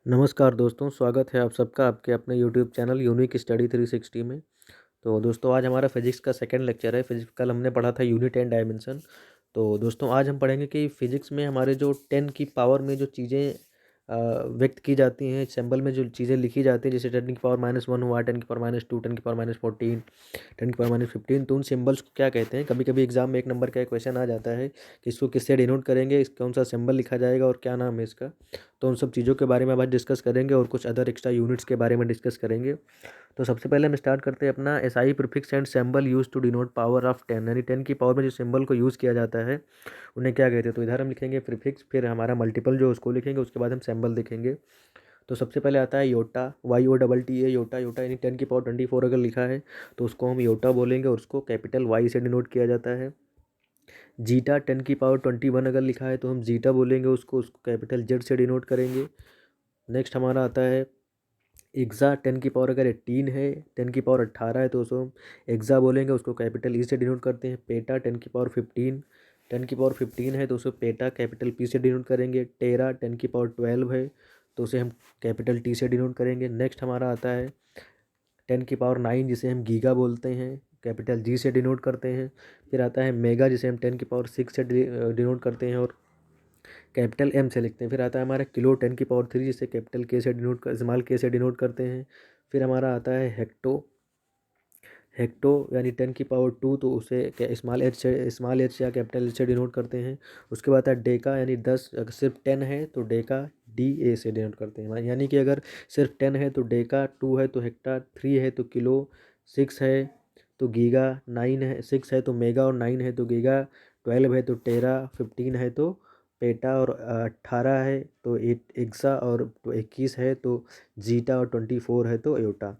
नमस्कार दोस्तों, स्वागत है आप सबका आपके अपने यूट्यूब चैनल यूनिक स्टडी 360 में। तो दोस्तों आज हमारा फिजिक्स का सेकंड लेक्चर है। फिजिक्स कल हमने पढ़ा था यूनिट एंड डायमेंशन। तो दोस्तों आज हम पढ़ेंगे कि फिजिक्स में हमारे जो 10 की पावर में जो चीज़ें व्यक्त की जाती हैं, सिंबल में जो चीज़ें लिखी जाती हैं, जैसे 10 की पावर -1 हुआ, 10 की पावर -2, 10 की पावर -14, 10 की पावर -15। तो उन सिंबल्स को क्या कहते हैं? कभी कभी एग्जाम में एक नंबर का क्वेश्चन आ जाता है कि इसको किससे डिनोट करेंगे, कौन सा सिंबल लिखा जाएगा और क्या नाम है इसका। तो उन सब चीज़ों के बारे में आज डिस्कस करेंगे और कुछ अदर एक्स्ट्रा यूनिट्स के बारे में डिस्कस करेंगे। तो सबसे पहले हम स्टार्ट करते हैं अपना SI prefix and symbol use to denote power of 10, यानी 10 की पावर में जो सिंबल को यूज़ किया जाता है उन्हें क्या कहते हैं। तो इधर हम लिखेंगे प्रीफिक्स, फिर हमारा मल्टीपल जो उसको लिखेंगे, उसके बाद हम सिंबल लिखेंगे। तो सबसे पहले आता है योटा, YOTTA, योटा। योटा यानी 10 की पावर 24 अगर लिखा है तो उसको हम योटा बोलेंगे और उसको कैपिटल वाई से डिनोट किया जाता है। जीटा 10 की पावर 21 अगर लिखा है तो हम जीटा बोलेंगे, उसको कैपिटल जेड से डिनोट करेंगे। नेक्स्ट हमारा आता है एग्ज़ा। 10 की पावर अगर 18 है, 10 की पावर 18 है तो उसको हम एग्ज़ा बोलेंगे, उसको कैपिटल ई से डिनोट करते हैं। पेटा 10 की पावर 15, 10 की पावर 15 है तो उसको पेटा कैपिटल पी से डिनोट करेंगे। टेरा 10 की पावर 12 है तो उसे हम कैपिटल टी से डिनोट करेंगे। नेक्स्ट हमारा आता है 10 की पावर 9, जिसे हम गीगा बोलते हैं, कैपिटल जी से डिनोट करते हैं। फिर आता है मेगा, जिसे हम 10 की पावर 6 से डिनोट करते हैं और कैपिटल एम से लिखते हैं। फिर आता है हमारा किलो 10 की पावर 3, जिसे कैपिटल के से डिनोट कर स्मॉल के से डिनोट करते हैं। फिर हमारा आता है हेक्टो। हेक्टो यानी 10 की पावर 2, तो उसे स्मॉल एच या कैपिटल एच से डिनोट करते हैं। उसके बाद आता है डेका, यानी 10 अगर सिर्फ 10 है तो डेका DA से डिनोट करते हैं। यानी कि अगर सिर्फ 10 है तो डेका, 2 है तो हेक्टा, 3 है तो किलो, 6 है तो गीगा, 9 है 6 है तो मेगा और 9 है तो गीगा, 12 है तो टेरा, 15 है तो पेटा और 18 है तो एक्सा और 21 है तो जीटा और 24 है तो एयोटा।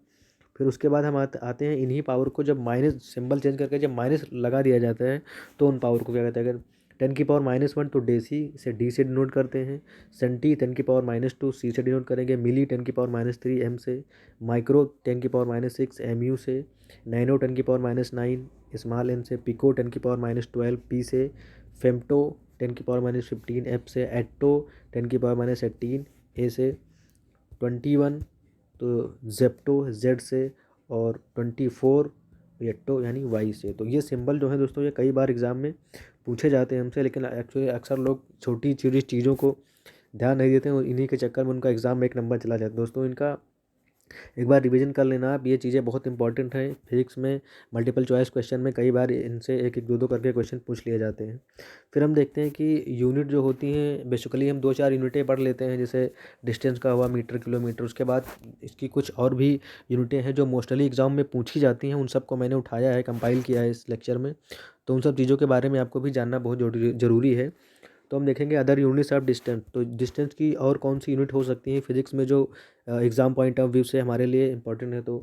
फिर उसके बाद हम आते हैं इन्हीं पावर को जब माइनस सिंबल चेंज करके जब माइनस लगा दिया जाता है तो उन पावर को क्या कहते हैं। अगर 10 की पावर -1 तो डेसी से डी से डिनोट करते हैं। सेंटी 10 की पावर -2 सी से डिनोट करेंगे। मिली 10 की पावर -3 एम से। माइक्रो 10 की पावर -6 MU से। नैनो 10 की पावर -9 स्मॉल एन से। पिको 10 की पावर -12 पी से। फेम्टो 10 की पावर -15 एफ से। एट्टो 10 की पावर -18 ए से। 21 तो जेप्टो जेड से। और 24 येट्टो यानी वाई से। तो ये सिंबल जो है दोस्तों, ये कई बार एग्ज़ाम में पूछे जाते हैं हमसे, लेकिन एक्चुअली अक्सर लोग छोटी छोटी चीज़ों को ध्यान नहीं देते हैं और इन्हीं के चक्कर में उनका एग्ज़ाम में एक नंबर चला जाता है। दोस्तों इनका एक बार रिवीजन कर लेना आप, ये चीज़ें बहुत इंपॉर्टेंट हैं। फिजिक्स में मल्टीपल चॉइस क्वेश्चन में कई बार इनसे एक एक दो दो करके क्वेश्चन पूछ लिए जाते हैं। फिर हम देखते हैं कि यूनिट जो होती हैं, बेसिकली हम 2-4 यूनिटें पढ़ लेते हैं, जैसे डिस्टेंस का हुआ मीटर किलोमीटर। उसके बाद इसकी कुछ और भी यूनिटें हैं जो मोस्टली एग्जाम में पूछी जाती हैं, उन सबको मैंने उठाया है, कंपाइल किया है इस लेक्चर में। तो उन सब चीज़ों के बारे में आपको भी जानना बहुत ज़रूरी है। तो हम देखेंगे अदर यूनिट्स ऑफ डिस्टेंस। तो डिस्टेंस की और कौन सी यूनिट हो सकती है फिजिक्स में जो एग्ज़ाम पॉइंट ऑफ व्यू से हमारे लिए इंपॉर्टेंट है। तो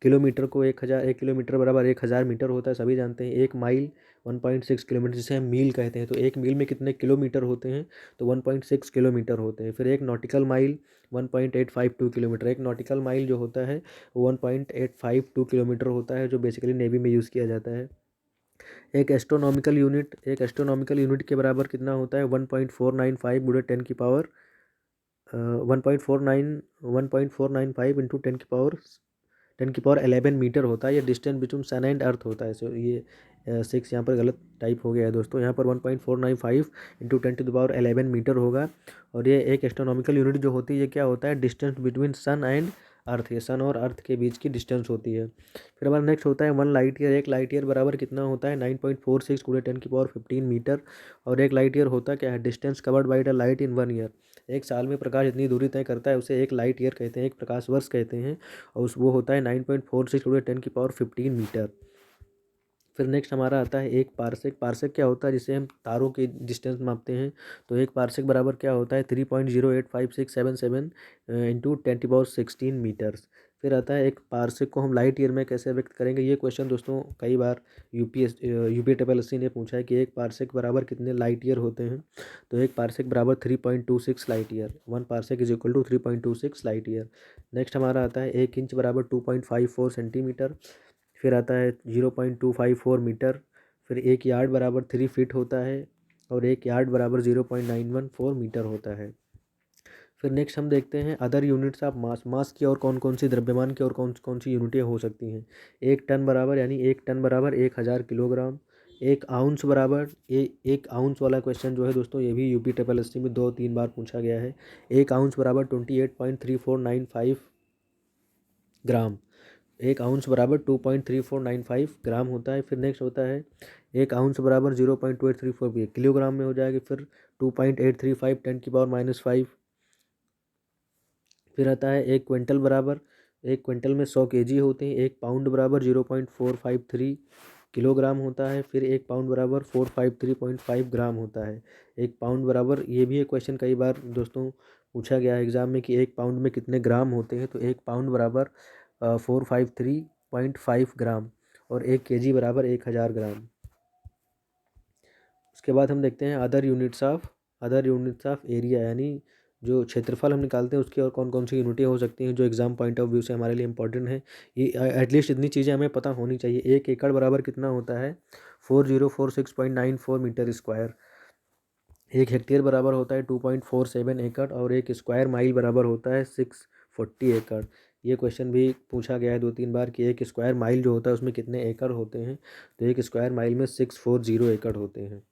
किलोमीटर को 1000, 1 किलोमीटर बराबर 1000 मीटर होता है, सभी जानते हैं। 1 माइल 1.6 किलोमीटर, जिसे हम मील कहते हैं। तो 1 मील में कितने किलोमीटर होते हैं, तो 1.6 किलोमीटर होते हैं। फिर एक नॉटिकल माइल 1.852 किलोमीटर। एक नॉटिकल माइल जो होता है वो 1.852 किलोमीटर होता है, जो बेसिकली नेवी में यूज़ किया जाता है। एक एस्ट्रोनॉमिकल यूनिट के बराबर कितना होता है, 1.495 गुणे 10 की पावर 1.495 इंटू 10 की पावर 11 मीटर होता है। ये distance between sun and earth होता है। सो ये 6 यहाँ पर गलत टाइप हो गया है दोस्तों। यहाँ पर 1.495 इंटू 10 की पावर 11 मीटर होगा। और ये एक एस्ट्रोनॉमिकल यूनिट जो होती है, ये क्या होता है, distance between sun and earth. ये सन और अर्थ के बीच की डिस्टेंस होती है। फिर हमारा नेक्स्ट होता है 1 लाइट ईयर। 1 लाइट ईयर बराबर कितना होता है, 9.46 गुणे 10 की पावर 15 मीटर। और 1 लाइट ईयर होता क्या है, distance covered by the light in 1 year. एक साल में प्रकाश इतनी दूरी तय करता है उसे 1 लाइट ईयर कहते हैं, 1 प्रकाश वर्ष कहते हैं। और वो होता है 9.46 गुणे 10 की पावर 15 मीटर। फिर नेक्स्ट हमारा आता है एक पार्सेक। पार्सेक क्या होता है, जिसे हम तारों की डिस्टेंस मापते हैं। तो एक पार्सेक बराबर क्या होता है, 3.085677 इंटू 10 की पावर 16 मीटर्स। फिर आता है एक पार्सेक को हम लाइट ईयर में कैसे व्यक्त करेंगे। ये क्वेश्चन दोस्तों कई बार UPSC ने पूछा है कि एक पार्सेक बराबर कितने लाइट ईयर होते हैं। तो एक पार्सेक बराबर 3.26 light year. 1 parsec is equal to 3.26 light year. Next हमारा आता है 1 इंच बराबर 2.54 सेंटीमीटर। फिर आता है 0.254 मीटर। फिर 1 यार्ड बराबर 3 फीट होता है। और 1 यार्ड बराबर 0.914 मीटर होता है। फिर नेक्स्ट हम देखते हैं अदर यूनिट्स ऑफ मास। मास की और कौन कौन सी, द्रव्यमान की और कौन कौन सी यूनिटें हो सकती हैं। 1 टन बराबर, यानी 1 टन बराबर 1000 किलोग्राम। 1 आउंस बराबर, ये 1 आउंस वाला क्वेश्चन जो है दोस्तों, ये भी यूपी ट्रिपल एस सी में 2-3 बार पूछा गया है। 1 आउंस बराबर 28.3495 ग्राम। 1 आउंस बराबर 2.3495 ग्राम होता है। फिर नेक्स्ट होता है 1 आउंस बराबर 0.2834 किलोग्राम में हो जाएगा। फिर 2.835 10⁻⁻5। फिर आता है 1 क्विंटल बराबर, 1 क्विंटल में 100 kg होते हैं। 1 पाउंड बराबर 0.453 किलोग्राम होता है। फिर 1 पाउंड बराबर 453.5 ग्राम होता है। 1 पाउंड बराबर, ये भी एक क्वेश्चन कई बार दोस्तों पूछा गया है एग्जाम में कि 1 पाउंड में कितने ग्राम होते हैं। तो 1 पाउंड बराबर 453.5 ग्राम, और 1 kg बराबर 1000 ग्राम। उसके बाद हम देखते हैं अदर यूनिट्स ऑफ एरिया, यानी जो क्षेत्रफल हम निकालते हैं उसकी और कौन कौन सी यूनिटें हो सकती हैं जो एग्जाम पॉइंट ऑफ व्यू से हमारे लिए इंपॉर्टेंट है। ये एटलीस्ट इतनी चीज़ें हमें पता होनी चाहिए। 1 एकड़ बराबर कितना होता है, 4046.94 मीटर स्क्वायर। 1 हेक्टेयर बराबर होता है 2.47 एकड़, और 1 स्क्वायर माइल बराबर होता है 640 एकड़। ये क्वेश्चन भी पूछा गया है 2-3 बार कि 1 स्क्वायर माइल जो होता है उसमें कितने एकड़ होते हैं। तो 1 स्क्वायर माइल में 640 एकड़ होते हैं।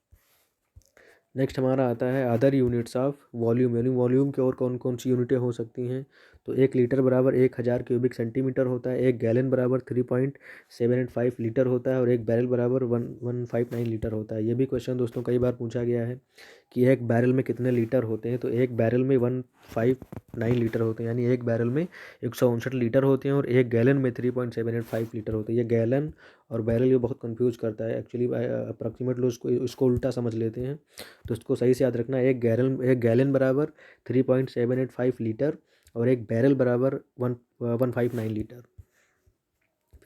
नेक्स्ट हमारा आता है अदर यूनिट्स ऑफ वॉल्यूम, यानी वॉल्यूम की और कौन कौन सी यूनिटें हो सकती हैं। तो 1 लीटर बराबर 1000 क्यूबिक सेंटीमीटर होता है। 1 गैलन बराबर 3.785 लीटर होता है, और 1 बैरल बराबर 1159 लीटर होता है। ये भी क्वेश्चन दोस्तों कई बार पूछा गया है कि 1 बैरल में कितने लीटर होते हैं। तो 1 बैरल में 159 लीटर होते हैं, यानी 1 बैरल में 159 लीटर होते हैं, और 1 गैलन में 3.785 लीटर होते हैं। ये गैलन और बैरल ये बहुत कंफ्यूज करता है एक्चुअली। अप्रॉक्सीमेट लोग इसको उल्टा समझ लेते हैं, तो इसको सही से याद रखना है। 1 गैलन बराबर 3.785 लीटर, और 1 बैरल बराबर 159 लीटर।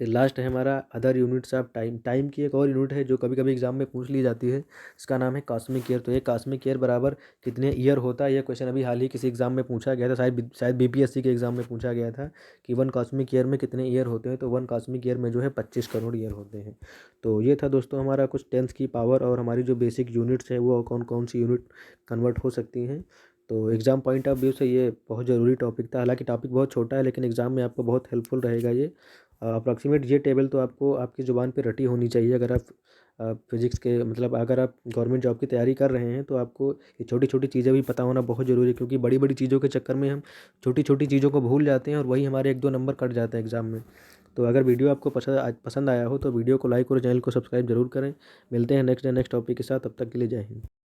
फिर लास्ट है हमारा other units of time. Time की एक और यूनिट है जो कभी कभी एग्जाम में पूछ ली जाती है, इसका नाम है कॉस्मिक ईयर। तो ये कॉस्मिक ईयर बराबर कितने ईयर होता है। यह क्वेश्चन अभी हाल ही किसी एग्जाम में पूछा गया था, शायद बीपीएससी के एग्जाम में पूछा गया था कि 1 कॉस्मिक ईयर में कितने ईयर होते हैं। तो 1 कॉस्मिक ईयर में जो है 25 करोड़ ईयर होते हैं। तो ये था दोस्तों हमारा कुछ टेंस की पावर, और हमारी जो बेसिक यूनिट्स है वो कौन कौन सी यूनिट कन्वर्ट हो सकती हैं। तो एग्ज़ाम पॉइंट ऑफ व्यू से ये बहुत ज़रूरी टॉपिक था। हालांकि टॉपिक बहुत छोटा है, लेकिन एग्ज़ाम में आपको बहुत हेल्पफुल रहेगा ये। अप्रॉक्सीमेट ये टेबल तो आपको आपकी ज़ुबान पे रटी होनी चाहिए। अगर आप फिज़िक्स के, मतलब अगर आप गवर्नमेंट जॉब की तैयारी कर रहे हैं, तो आपको ये छोटी छोटी चीज़ें भी पता होना बहुत ज़रूरी है, क्योंकि बड़ी बड़ी चीज़ों के चक्कर में हम छोटी छोटी चीज़ों को भूल जाते हैं, और वही हमारे 1-2 नंबर कट जाते हैं एग्ज़ाम में। तो अगर वीडियो आपको पसंद आया हो तो वीडियो को लाइक और चैनल को सब्सक्राइब जरूर करें। मिलते हैं नेक्स्ट टॉपिक के साथ, तब तक के लिए जय हिंद।